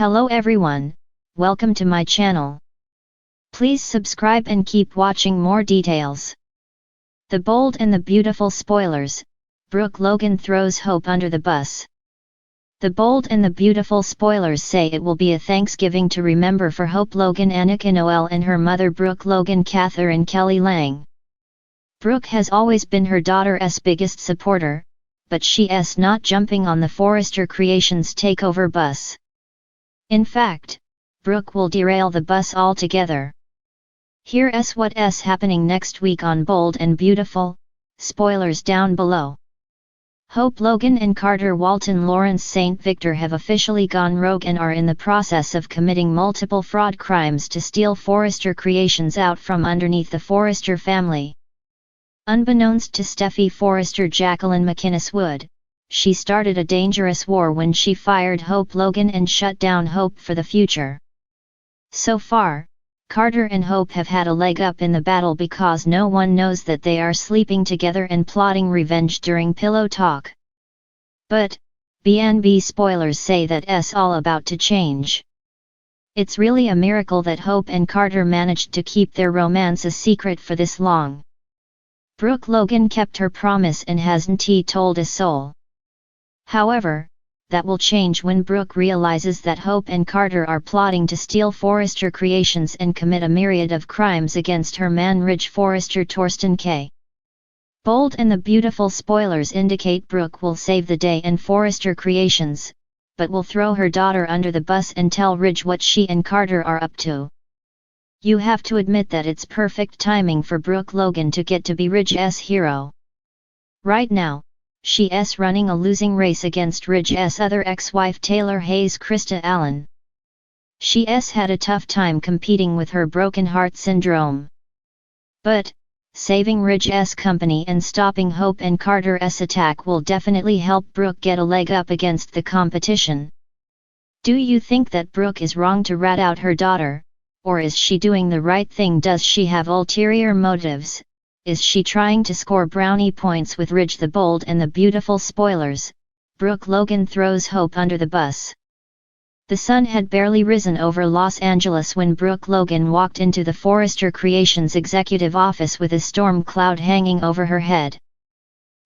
Hello everyone, welcome to my channel. Please subscribe and keep watching more details. The Bold and the Beautiful spoilers, Brooke Logan throws Hope under the bus. The Bold and the Beautiful spoilers say it will be a Thanksgiving to remember for Hope Logan, Annika Noel, and her mother Brooke Logan, Catherine Kelly Lang. Brooke has always been her daughter's biggest supporter, but she's not jumping on the Forrester Creations takeover bus. In fact, Brooke will derail the bus altogether. Here's what's happening next week on Bold and Beautiful, spoilers down below. Hope Logan and Carter Walton Lawrence St. Victor have officially gone rogue and are in the process of committing multiple fraud crimes to steal Forrester Creations out from underneath the Forrester family. Unbeknownst to Steffy Forrester Jacqueline McInnes Wood, she started a dangerous war when she fired Hope Logan and shut down Hope for the future. So far, Carter and Hope have had a leg up in the battle because no one knows that they are sleeping together and plotting revenge during pillow talk. But, B&B spoilers say that's all about to change. It's really a miracle that Hope and Carter managed to keep their romance a secret for this long. Brooke Logan kept her promise and hasn't told a soul. However, that will change when Brooke realizes that Hope and Carter are plotting to steal Forrester Creations and commit a myriad of crimes against her man Ridge Forrester Torsten K. Bold and the Beautiful spoilers indicate Brooke will save the day and Forrester Creations, but will throw her daughter under the bus and tell Ridge what she and Carter are up to. You have to admit that it's perfect timing for Brooke Logan to get to be Ridge's hero. Right now, she's running a losing race against Ridge's other ex-wife Taylor Hayes Krista Allen. She's had a tough time competing with her broken heart syndrome. But, saving Ridge's company and stopping Hope and Carter's attack will definitely help Brooke get a leg up against the competition. Do you think that Brooke is wrong to rat out her daughter? Or is she doing the right thing? Does she have ulterior motives? Is she trying to score brownie points with Ridge? The Bold and the Beautiful spoilers, Brooke Logan throws Hope under the bus. The sun had barely risen over Los Angeles when Brooke Logan walked into the Forrester Creations executive office with a storm cloud hanging over her head.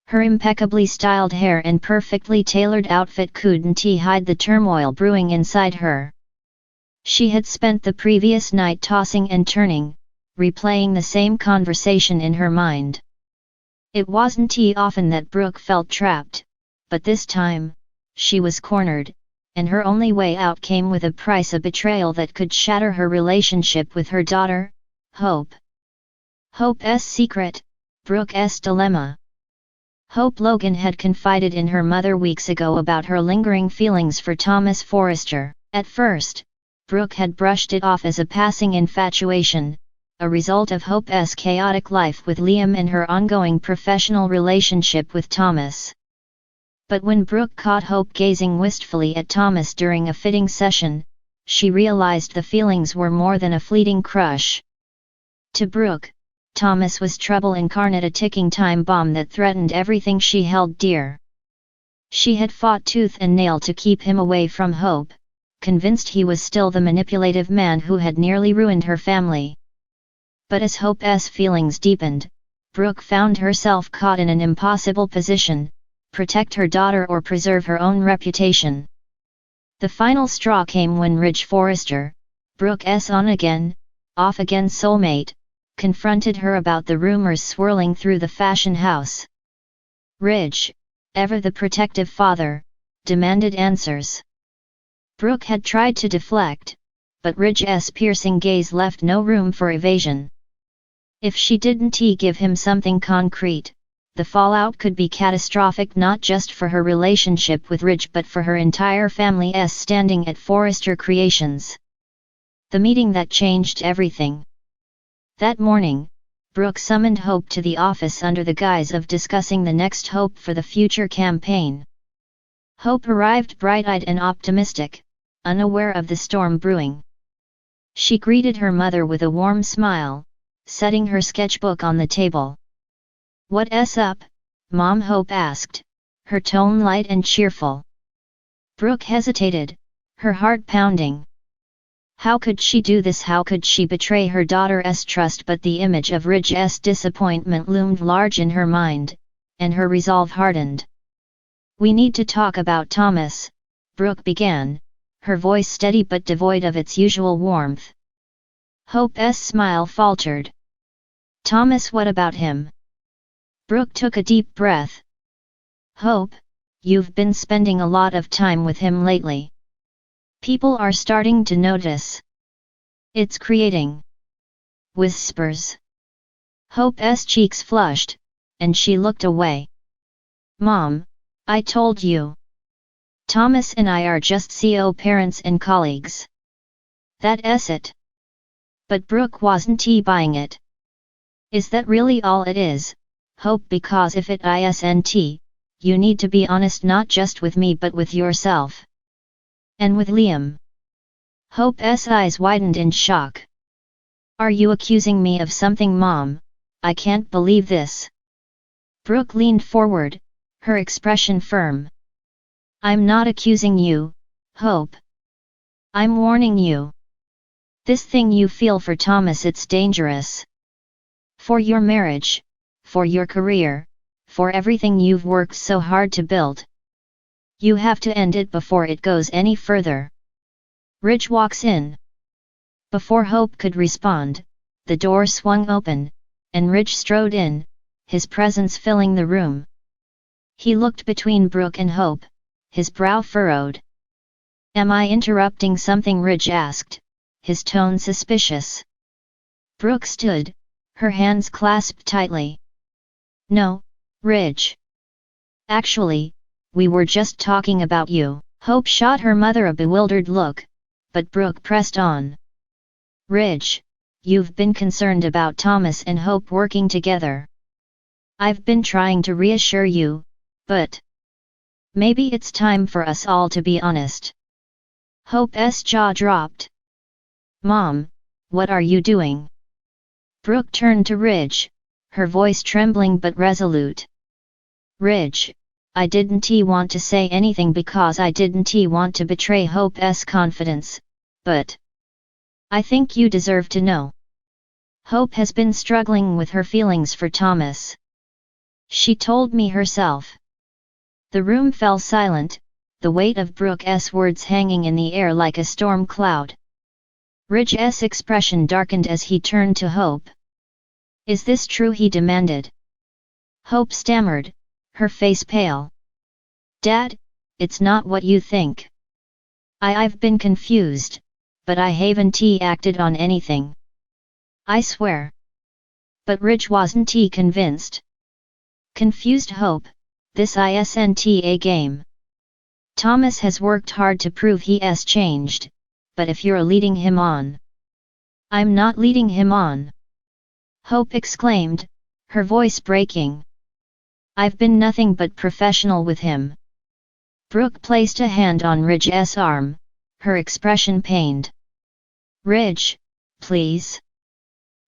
Her impeccably styled hair and perfectly tailored outfit couldn't hide the turmoil brewing inside her. She had spent the previous night tossing and turning, replaying the same conversation in her mind. It wasn't often that Brooke felt trapped, but this time, she was cornered, and her only way out came with a price: a betrayal that could shatter her relationship with her daughter, Hope. Hope's secret, Brooke's dilemma. Hope Logan had confided in her mother weeks ago about her lingering feelings for Thomas Forrester. At first, Brooke had brushed it off as a passing infatuation, a result of Hope's chaotic life with Liam and her ongoing professional relationship with Thomas. But when Brooke caught Hope gazing wistfully at Thomas during a fitting session, she realized the feelings were more than a fleeting crush. To Brooke, Thomas was trouble incarnate, a ticking time bomb that threatened everything she held dear. She had fought tooth and nail to keep him away from Hope, convinced he was still the manipulative man who had nearly ruined her family. But as Hope's feelings deepened, Brooke found herself caught in an impossible position: protect her daughter or preserve her own reputation. The final straw came when Ridge Forrester, Brooke's on-again, off-again soulmate, confronted her about the rumors swirling through the fashion house. Ridge, ever the protective father, demanded answers. Brooke had tried to deflect, but Ridge's piercing gaze left no room for evasion. If she didn't give him something concrete, the fallout could be catastrophic, not just for her relationship with Ridge but for her entire family's standing at Forrester Creations. The meeting that changed everything. That morning, Brooke summoned Hope to the office under the guise of discussing the next Hope for the Future campaign. Hope arrived bright-eyed and optimistic, unaware of the storm brewing. She greeted her mother with a warm smile, setting her sketchbook on the table. "What's up, Mom?" Hope asked, her tone light and cheerful. Brooke hesitated, her heart pounding. How could she do this? How could she betray her daughter's trust? But the image of Ridge's disappointment loomed large in her mind, and her resolve hardened. "We need to talk about Thomas," Brooke began, her voice steady but devoid of its usual warmth. Hope's smile faltered. "Thomas, what about him?" Brooke took a deep breath. "Hope, you've been spending a lot of time with him lately. People are starting to notice. It's creating whispers." Hope's cheeks flushed, and she looked away. "Mom, I told you. Thomas and I are just co-parents and colleagues. That's it." But Brooke wasn't buying it. "Is that really all it is, Hope? Because if it isn't, you need to be honest, not just with me but with yourself. And with Liam." Hope's eyes widened in shock. "Are you accusing me of something, Mom? I can't believe this." Brooke leaned forward, her expression firm. "I'm not accusing you, Hope. I'm warning you. This thing you feel for Thomas, it's dangerous. For your marriage, for your career, for everything you've worked so hard to build. You have to end it before it goes any further." Ridge walks in. Before Hope could respond, the door swung open, and Ridge strode in, his presence filling the room. He looked between Brooke and Hope, his brow furrowed. "Am I interrupting something?" Ridge asked, his tone suspicious. Brooke stood, her hands clasped tightly. "No, Ridge. Actually, we were just talking about you." Hope shot her mother a bewildered look, but Brooke pressed on. "Ridge, you've been concerned about Thomas and Hope working together. I've been trying to reassure you, but maybe it's time for us all to be honest." Hope's jaw dropped. "Mom, what are you doing?" Brooke turned to Ridge, her voice trembling but resolute. "Ridge, I didn't want to say anything because I didn't want to betray Hope's confidence, but I think you deserve to know. Hope has been struggling with her feelings for Thomas. She told me herself." The room fell silent, the weight of Brooke's words hanging in the air like a storm cloud. Ridge's expression darkened as he turned to Hope. "Is this true?" he demanded. Hope stammered, her face pale. "Dad, it's not what you think. I've been confused, but I haven't acted on anything. I swear." But Ridge wasn't convinced. "Confused, Hope? This isn't a game. Thomas has worked hard to prove he has changed, but if you're leading him on—" "I'm not leading him on!" Hope exclaimed, her voice breaking. "I've been nothing but professional with him." Brooke placed a hand on Ridge's arm, her expression pained. "Ridge, please.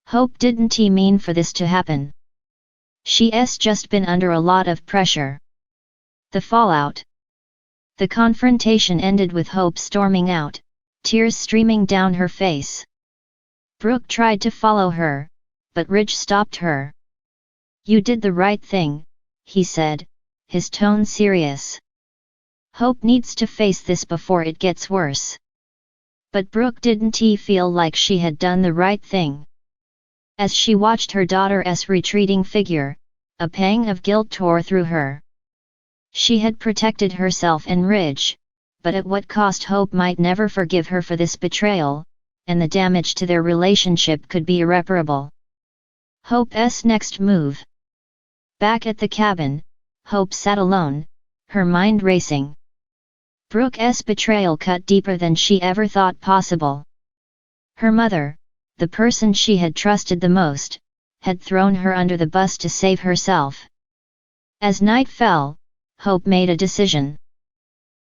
Hope didn't mean for this to happen. She's just been under a lot of pressure." The fallout. The confrontation ended with Hope storming out, tears streaming down her face. Brooke tried to follow her, but Ridge stopped her. "You did the right thing," he said, his tone serious. "Hope needs to face this before it gets worse." But Brooke didn't feel like she had done the right thing. As she watched her daughter's retreating figure, a pang of guilt tore through her. She had protected herself and Ridge, but at what cost? Hope might never forgive her for this betrayal, and the damage to their relationship could be irreparable. Hope's next move. Back at the cabin, Hope sat alone, her mind racing. Brooke's betrayal cut deeper than she ever thought possible. Her mother, the person she had trusted the most, had thrown her under the bus to save herself. As night fell, Hope made a decision.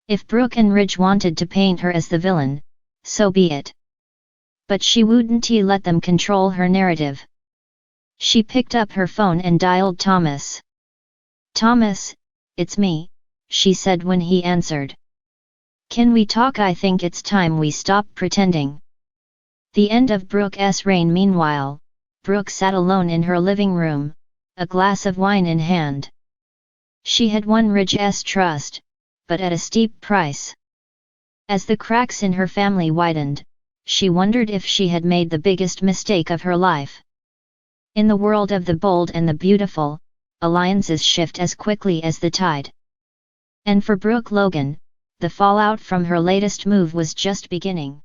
If Brooke and Ridge wanted to paint her as the villain, so be it. But she wouldn't let them control her narrative. She picked up her phone and dialed Thomas. "Thomas, it's me," she said when he answered. Can we talk? I think it's time we stop pretending. The end of Brooke's reign. Meanwhile, Brooke sat alone in her living room, a glass of wine in hand. She had won Ridge's trust, but at a steep price. As the cracks in her family widened, she wondered if she had made the biggest mistake of her life. In the world of the bold and the beautiful, alliances shift as quickly as the tide. And for Brooke Logan, the fallout from her latest move was just beginning.